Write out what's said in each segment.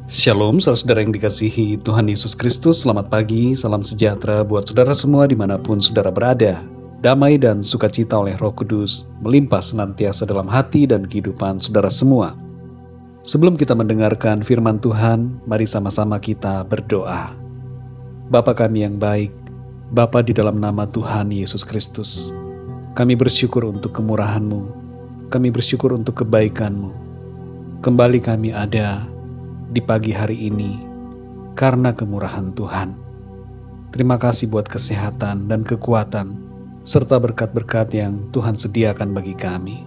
Shalom, saudara yang dikasihi Tuhan Yesus Kristus. Selamat pagi, salam sejahtera buat saudara semua dimanapun saudara berada. Damai dan sukacita oleh Roh Kudus melimpah senantiasa dalam hati dan kehidupan saudara semua. Sebelum kita mendengarkan firman Tuhan, mari sama-sama kita berdoa. Bapa kami yang baik, Bapa di dalam nama Tuhan Yesus Kristus, kami bersyukur untuk kemurahan-Mu, kami bersyukur untuk kebaikan-Mu. Kembali kami ada di pagi hari ini karena kemurahan Tuhan. Terima kasih buat kesehatan dan kekuatan serta berkat-berkat yang Tuhan sediakan bagi kami.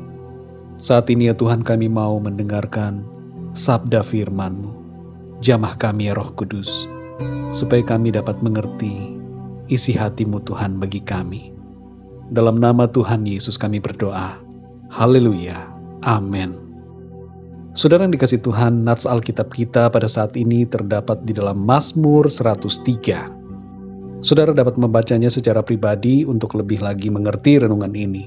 Saat ini ya Tuhan, kami mau mendengarkan sabda firman-Mu. Jamah kami ya Roh Kudus, supaya kami dapat mengerti isi hati-Mu Tuhan bagi kami. Dalam nama Tuhan Yesus kami berdoa. Haleluya. Amin. Saudara yang dikasih Tuhan, nats Alkitab kita pada saat ini terdapat di dalam Mazmur 103. Saudara dapat membacanya secara pribadi untuk lebih lagi mengerti renungan ini.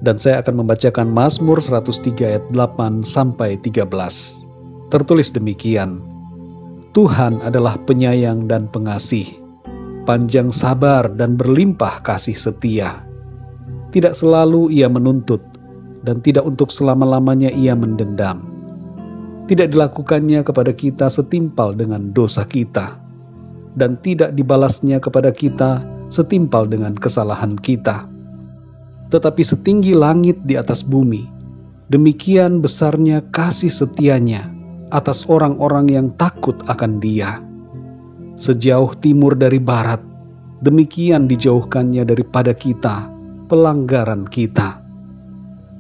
Dan saya akan membacakan Mazmur 103 ayat 8 sampai 13. Tertulis demikian: Tuhan adalah penyayang dan pengasih, panjang sabar dan berlimpah kasih setia. Tidak selalu ia menuntut, dan tidak untuk selama-lamanya ia mendendam. Tidak dilakukannya kepada kita setimpal dengan dosa kita, dan tidak dibalasnya kepada kita setimpal dengan kesalahan kita. Tetapi setinggi langit di atas bumi, demikian besarnya kasih setianya atas orang-orang yang takut akan Dia. Sejauh timur dari barat, demikian dijauhkannya daripada kita pelanggaran kita.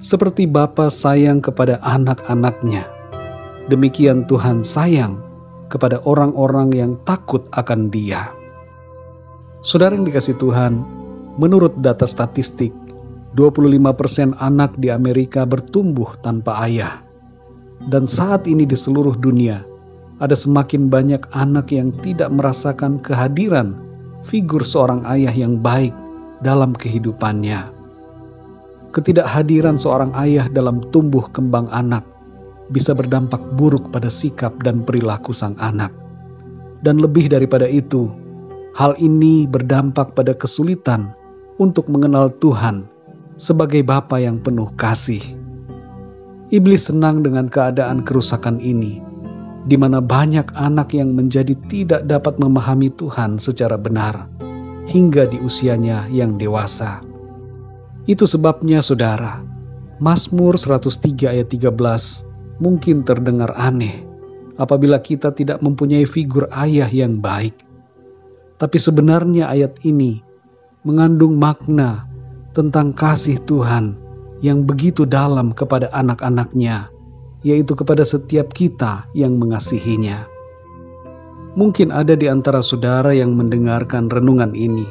Seperti Bapa sayang kepada anak-anaknya, demikian Tuhan sayang kepada orang-orang yang takut akan Dia. Saudara yang dikasih Tuhan, menurut data statistik, 25% anak di Amerika bertumbuh tanpa ayah. Dan saat ini di seluruh dunia, ada semakin banyak anak yang tidak merasakan kehadiran figur seorang ayah yang baik dalam kehidupannya. Ketidakhadiran seorang ayah dalam tumbuh kembang anak bisa berdampak buruk pada sikap dan perilaku sang anak. Dan lebih daripada itu, hal ini berdampak pada kesulitan untuk mengenal Tuhan sebagai Bapa yang penuh kasih. Iblis senang dengan keadaan kerusakan ini, di mana banyak anak yang menjadi tidak dapat memahami Tuhan secara benar hingga di usianya yang dewasa. Itu sebabnya saudara, Mazmur 103 ayat 13 mungkin terdengar aneh apabila kita tidak mempunyai figur ayah yang baik. Tapi sebenarnya ayat ini mengandung makna tentang kasih Tuhan yang begitu dalam kepada anak-anaknya, yaitu kepada setiap kita yang mengasihinya. Mungkin ada di antara saudara yang mendengarkan renungan ini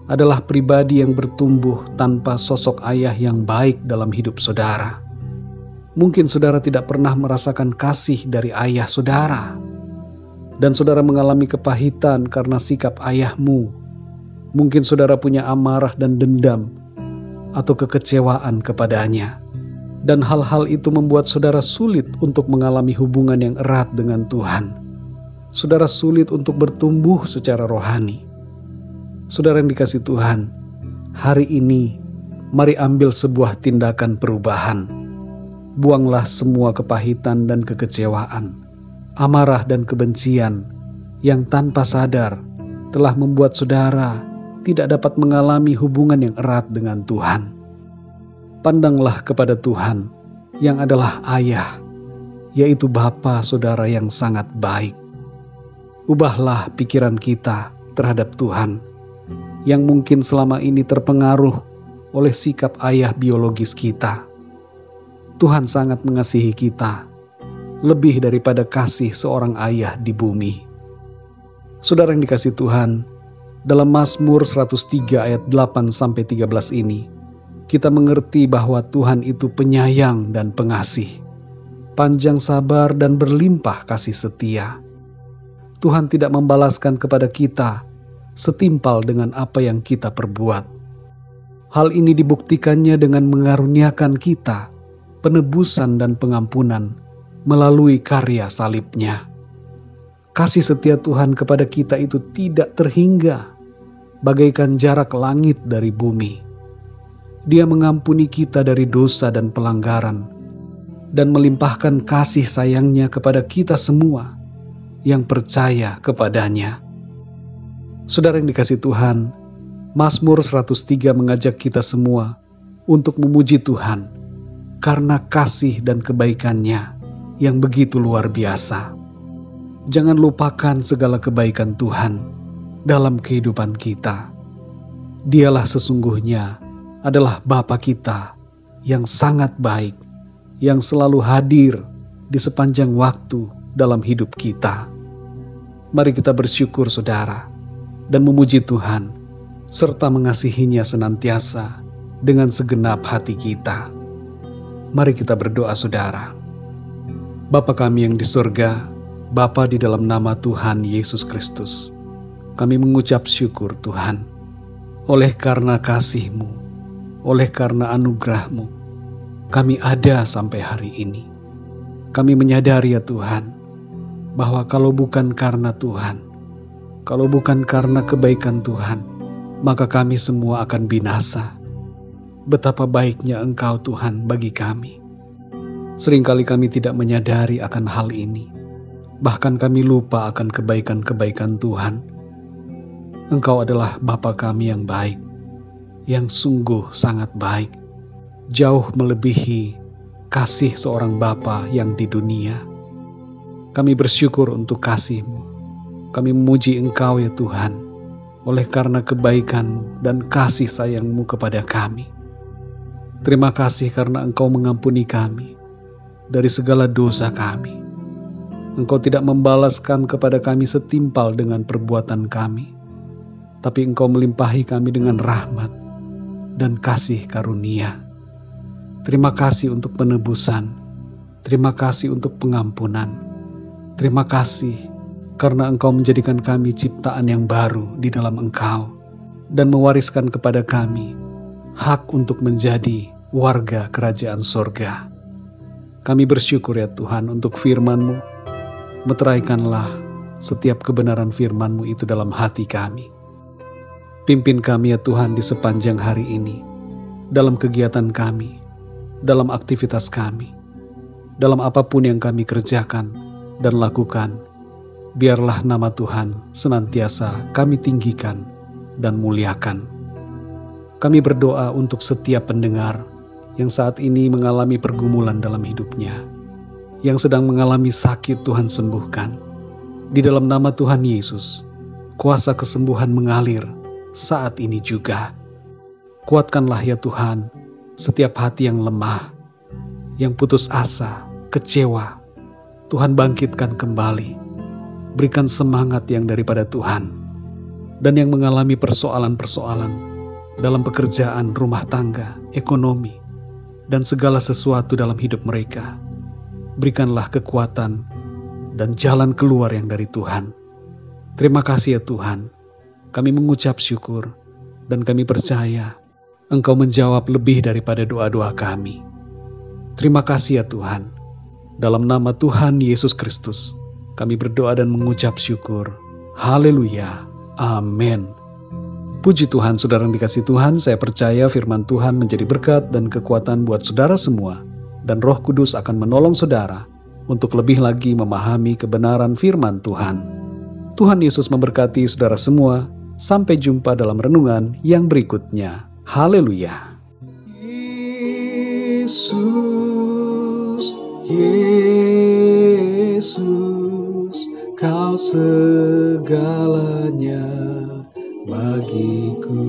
adalah pribadi yang bertumbuh tanpa sosok ayah yang baik dalam hidup saudara. Mungkin saudara tidak pernah merasakan kasih dari ayah saudara, dan saudara mengalami kepahitan karena sikap ayahmu. Mungkin saudara punya amarah dan dendam atau kekecewaan kepadanya, dan hal-hal itu membuat saudara sulit untuk mengalami hubungan yang erat dengan Tuhan. Saudara sulit untuk bertumbuh secara rohani. Saudara yang dikasih Tuhan, hari ini mari ambil sebuah tindakan perubahan. Buanglah semua kepahitan dan kekecewaan, amarah dan kebencian yang tanpa sadar telah membuat saudara tidak dapat mengalami hubungan yang erat dengan Tuhan. Pandanglah kepada Tuhan yang adalah ayah, yaitu Bapa saudara yang sangat baik. Ubahlah pikiran kita terhadap Tuhan yang mungkin selama ini terpengaruh oleh sikap ayah biologis kita. Tuhan sangat mengasihi kita, lebih daripada kasih seorang ayah di bumi. Saudara yang dikasih Tuhan, dalam Mazmur 103 ayat 8-13 ini, kita mengerti bahwa Tuhan itu penyayang dan pengasih, panjang sabar dan berlimpah kasih setia. Tuhan tidak membalaskan kepada kita setimpal dengan apa yang kita perbuat. Hal ini dibuktikannya dengan mengaruniakan kita penebusan dan pengampunan melalui karya salibnya. Kasih setia Tuhan kepada kita itu tidak terhingga, bagaikan jarak langit dari bumi. Dia mengampuni kita dari dosa dan pelanggaran, dan melimpahkan kasih sayangnya kepada kita semua yang percaya kepadanya. Saudara yang dikasihi Tuhan, Mazmur 103 mengajak kita semua untuk memuji Tuhan karena kasih dan kebaikannya yang begitu luar biasa. Jangan lupakan segala kebaikan Tuhan dalam kehidupan kita. Dialah sesungguhnya adalah Bapa kita yang sangat baik, yang selalu hadir di sepanjang waktu dalam hidup kita. Mari kita bersyukur saudara, dan memuji Tuhan, serta mengasihinya senantiasa dengan segenap hati kita. Mari kita berdoa saudara. Bapa kami yang di surga, Bapa di dalam nama Tuhan Yesus Kristus, kami mengucap syukur Tuhan, oleh karena kasih-Mu, oleh karena anugerah-Mu, kami ada sampai hari ini. Kami menyadari ya Tuhan, bahwa kalau bukan karena Tuhan, kalau bukan karena kebaikan Tuhan, maka kami semua akan binasa. Betapa baiknya Engkau Tuhan bagi kami. Seringkali kami tidak menyadari akan hal ini. Bahkan kami lupa akan kebaikan-kebaikan Tuhan. Engkau adalah Bapa kami yang baik, yang sungguh sangat baik, jauh melebihi kasih seorang Bapa yang di dunia. Kami bersyukur untuk kasih-Mu. Kami memuji Engkau ya Tuhan, oleh karena kebaikan-Mu dan kasih sayang-Mu kepada kami. Terima kasih karena Engkau mengampuni kami dari segala dosa kami. Engkau tidak membalaskan kepada kami setimpal dengan perbuatan kami, tapi Engkau melimpahi kami dengan rahmat dan kasih karunia. Terima kasih untuk penebusan, terima kasih untuk pengampunan, terima kasih karena Engkau menjadikan kami ciptaan yang baru di dalam Engkau, dan mewariskan kepada kami hak untuk menjadi warga kerajaan sorga. Kami bersyukur ya Tuhan untuk firman-Mu. Meteraikanlah setiap kebenaran firman-Mu itu dalam hati kami. Pimpin kami ya Tuhan di sepanjang hari ini, dalam kegiatan kami, dalam aktivitas kami, dalam apapun yang kami kerjakan dan lakukan. Biarlah nama Tuhan senantiasa kami tinggikan dan muliakan. Kami berdoa untuk setiap pendengar yang saat ini mengalami pergumulan dalam hidupnya, yang sedang mengalami sakit Tuhan sembuhkan. Di dalam nama Tuhan Yesus, kuasa kesembuhan mengalir saat ini juga. Kuatkanlah ya Tuhan setiap hati yang lemah, yang putus asa, kecewa. Tuhan bangkitkan kembali, berikan semangat yang daripada Tuhan. Dan yang mengalami persoalan-persoalan dalam pekerjaan, rumah tangga, ekonomi, dan segala sesuatu dalam hidup mereka, berikanlah kekuatan dan jalan keluar yang dari Tuhan. Terima kasih ya Tuhan. Kami mengucap syukur dan kami percaya Engkau menjawab lebih daripada doa-doa kami. Terima kasih ya Tuhan. Dalam nama Tuhan Yesus Kristus, kami berdoa dan mengucap syukur. Haleluya. Amin. Puji Tuhan, saudara yang dikasihi Tuhan, saya percaya firman Tuhan menjadi berkat dan kekuatan buat saudara semua. Dan Roh Kudus akan menolong saudara untuk lebih lagi memahami kebenaran firman Tuhan. Tuhan Yesus memberkati saudara semua. Sampai jumpa dalam renungan yang berikutnya. Haleluya. Yesus, Yesus, Kau segalanya bagiku.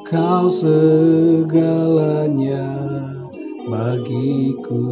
Kau segalanya bagiku.